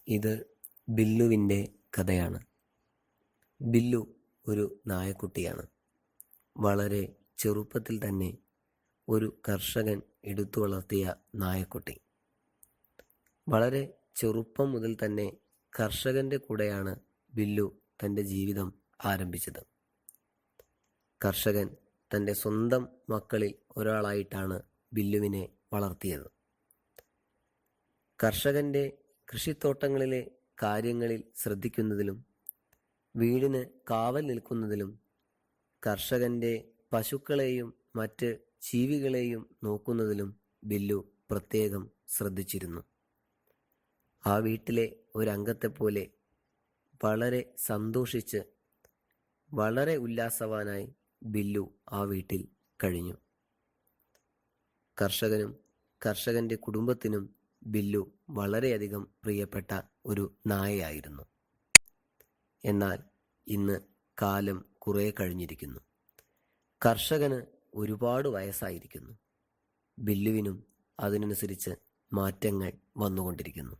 ഇത് ബില്ലുവിൻ്റെ കഥയാണ്. ബില്ലു ഒരു നായക്കുട്ടിയാണ്. വളരെ ചെറുപ്പത്തിൽ തന്നെ ഒരു കർഷകൻ എടുത്തു വളർത്തിയ നായക്കുട്ടി. വളരെ ചെറുപ്പം മുതൽ തന്നെ കർഷകൻ്റെ കൂടെയാണ് ബില്ലു തൻ്റെ ജീവിതം ആരംഭിച്ചത്. കർഷകൻ തൻ്റെ സ്വന്തം മക്കളിൽ ഒരാളായിട്ടാണ് ബില്ലുവിനെ വളർത്തിയത്. കർഷകൻ്റെ കൃഷിത്തോട്ടങ്ങളിലെ കാര്യങ്ങളിൽ ശ്രദ്ധിക്കുന്നതിലും വീടിന് കാവൽ നിൽക്കുന്നതിലും കർഷകൻ്റെ പശുക്കളെയും മറ്റ് ജീവികളെയും നോക്കുന്നതിലും ബില്ലു പ്രത്യേകം ശ്രദ്ധിച്ചിരുന്നു. ആ വീട്ടിലെ ഒരംഗത്തെപ്പോലെ വളരെ സന്തോഷിച്ച് വളരെ ഉല്ലാസവാനായി ബില്ലു ആ വീട്ടിൽ കഴിഞ്ഞു. കർഷകനും കർഷകൻ്റെ കുടുംബത്തിനും ബില്ലു വളരെയധികം പ്രിയപ്പെട്ട ഒരു നായയായിരുന്നു. എന്നാൽ ഇന്ന് കാലം കുറേ കഴിഞ്ഞിരിക്കുന്നു. കർഷകന് ഒരുപാട് വയസ്സായിരിക്കുന്നു. ബില്ലുവിനും അതിനനുസരിച്ച് മാറ്റങ്ങൾ വന്നുകൊണ്ടിരിക്കുന്നു.